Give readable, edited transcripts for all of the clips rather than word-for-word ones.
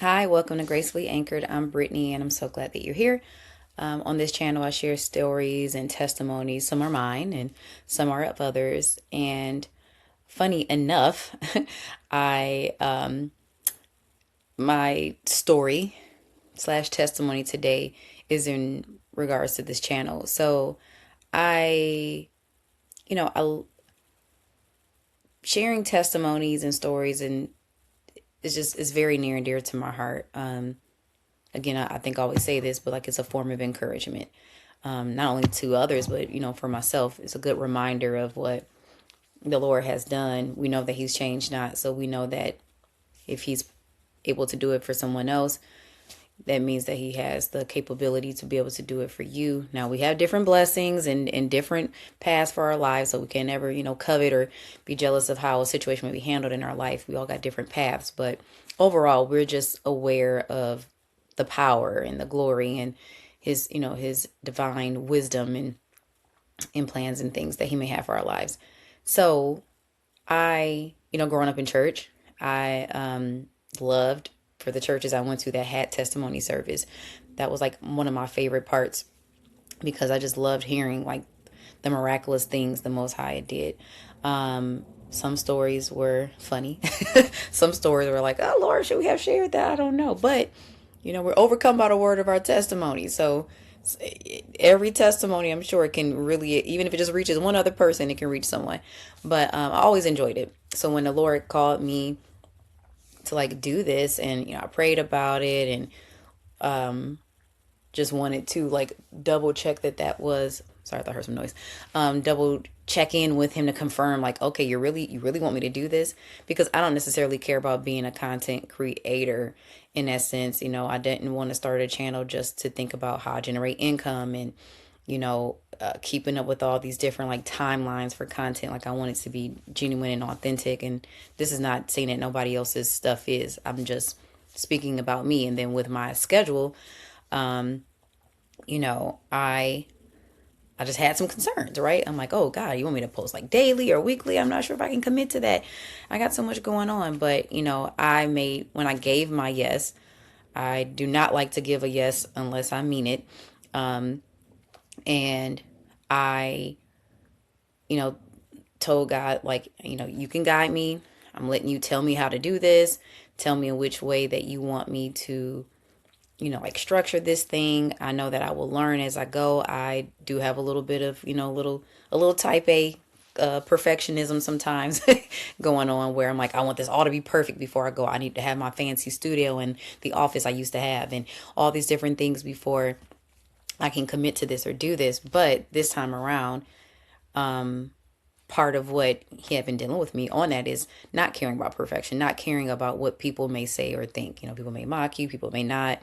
Hi, welcome to Gracefully Anchored. I'm Brittany, and I'm so glad that you're here. On this channel, I share stories and testimonies. Some are mine, and some are of others. And funny enough, I my story slash testimony today is in regards to this channel. So I, I sharing testimonies and stories, and it's very near and dear to my heart. Again, I think I always say this, but like it's a form of encouragement, not only to others, but for myself. It's a good reminder of what the Lord has done. We know that He's changed not, so we know that if He's able to do it for someone else, that means that He has the capability to be able to do it for you. Now we have different blessings and different paths for our lives, so we can never covet or be jealous of how a situation may be handled in our life. We all got different paths, but overall, we're just aware of the power and the glory and his divine wisdom and plans and things that he may have for our lives. So I, growing up in church, I loved for the churches I went to that had testimony service. That was like one of my favorite parts because I just loved hearing like the miraculous things the Most High did. Some stories were funny. Some stories were like, oh Lord, should we have shared that? I don't know. But we're overcome by the word of our testimony. So every testimony, I'm sure, can really, even if it just reaches one other person, it can reach someone. But I always enjoyed it. So when the Lord called me to like do this, and I prayed about it, and just wanted to like double check that was, sorry, I thought I heard some noise. Double check in with him to confirm like, okay, you really want me to do this? Because I don't necessarily care about being a content creator in that sense. I didn't want to start a channel just to think about how I generate income and keeping up with all these different like timelines for content. Like I want it to be genuine and authentic. And this is not saying that nobody else's stuff is. I'm just speaking about me. And then with my schedule, I just had some concerns, right? I'm like, oh God, you want me to post like daily or weekly? I'm not sure if I can commit to that. I got so much going on. But, when I gave my yes, I do not like to give a yes unless I mean it. And I, you know, told God, like, you can guide me. I'm letting you tell me how to do this. Tell me in which way that you want me to like structure this thing. I know that I will learn as I go. I do have a little bit of, a little type A perfectionism sometimes going on, where I'm like, I want this all to be perfect before I go. I need to have my fancy studio and the office I used to have and all these different things before I can commit to this or do this. But this time around, part of what he had been dealing with me on that is not caring about perfection, not caring about what people may say or think. People may mock you, people may not.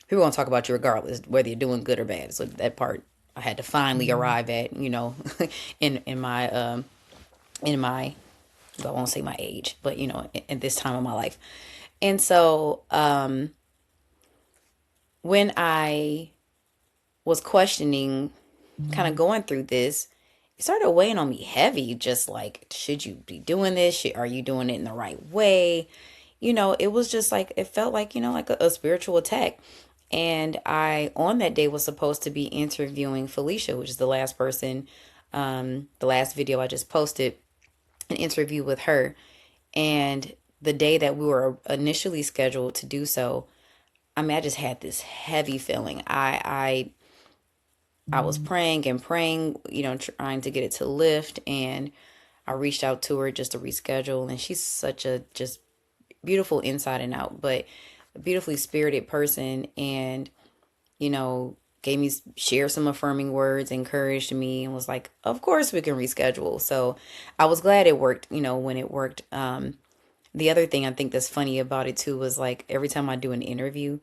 People gonna talk about you regardless, whether you're doing good or bad. So that part I had to finally arrive at, in my I won't say my age, but at this time of my life. And so when I was questioning, kind of going through this, it started weighing on me heavy. Just like, should you be doing this? Are you doing it in the right way? It was just like, it felt like, like a spiritual attack. And I, on that day, was supposed to be interviewing Felicia, which is the last person, the last video I just posted, an interview with her. And the day that we were initially scheduled to do so, I mean, I just had this heavy feeling. I was praying and praying, trying to get it to lift. And I reached out to her just to reschedule. And she's such a just beautiful inside and out, but a beautifully spirited person. And, gave me, share some affirming words, encouraged me, and was like, of course we can reschedule. So I was glad it worked, when it worked. The other thing I think that's funny about it too was like every time I do an interview,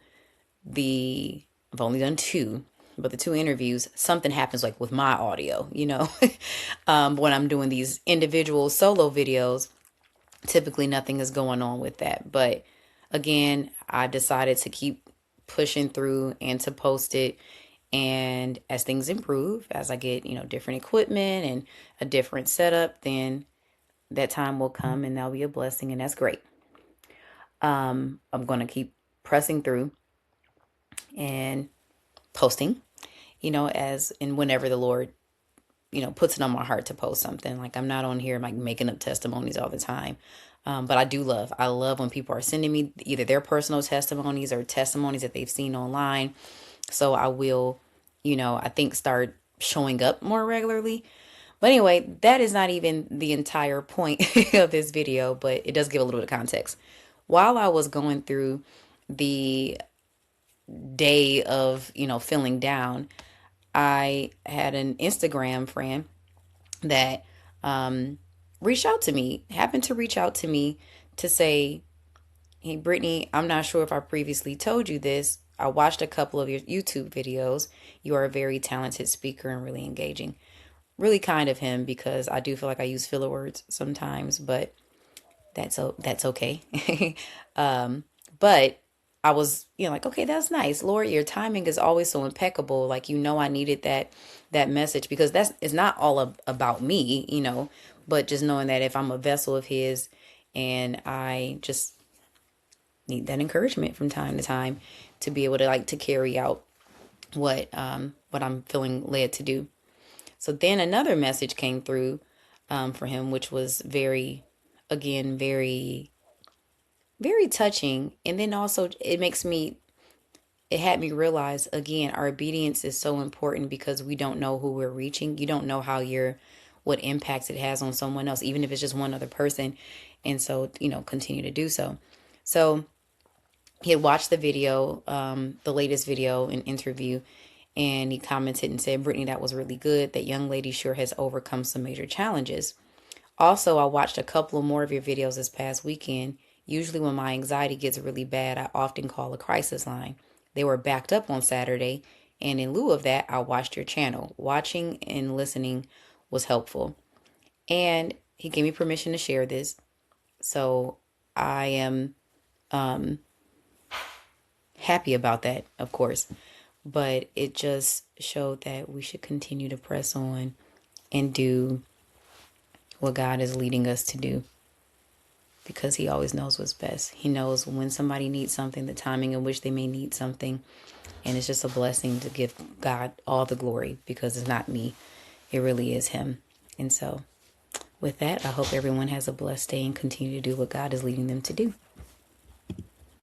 I've only done two, but the two interviews, something happens like with my audio, when I'm doing these individual solo videos, typically nothing is going on with that. But again, I decided to keep pushing through and to post it. And as things improve, as I get, different equipment and a different setup, then that time will come and that'll be a blessing. And that's great. I'm going to keep pressing through and posting, as in whenever the Lord, puts it on my heart to post something. Like, I'm not on here like making up testimonies all the time. But I love when people are sending me either their personal testimonies or testimonies that they've seen online. So I will, I think start showing up more regularly. But anyway, that is not even the entire point of this video, but it does give a little bit of context. While I was going through the day of, feeling down, I had an Instagram friend that reached out to me, happened to reach out to me to say, hey, Brittany, I'm not sure if I previously told you this. I watched a couple of your YouTube videos. You are a very talented speaker and really engaging. Really kind of him, because I do feel like I use filler words sometimes, but that's okay. But I was, like, okay, that's nice. Lord, your timing is always so impeccable. Like, I needed that message, because it's not all about me, but just knowing that if I'm a vessel of his, and I just need that encouragement from time to time to be able to to carry out what I'm feeling led to do. So then another message came through for him, which was very, again, very, very touching. And then also it had me realize, again, our obedience is so important, because we don't know who we're reaching. You don't know what impacts it has on someone else, even if it's just one other person. And so, continue to do so. So he had watched the video, the latest video and interview, and he commented and said, Brittany, that was really good. That young lady sure has overcome some major challenges. Also, I watched a couple of more of your videos this past weekend. Usually when my anxiety gets really bad, I often call a crisis line. They were backed up on Saturday, and in lieu of that, I watched your channel. Watching and listening was helpful. And he gave me permission to share this. So I am happy about that, of course. But it just showed that we should continue to press on and do what God is leading us to do, because he always knows what's best. He knows when somebody needs something, the timing in which they may need something. And it's just a blessing to give God all the glory, because it's not me. It really is him. And so with that, I hope everyone has a blessed day and continue to do what God is leading them to do.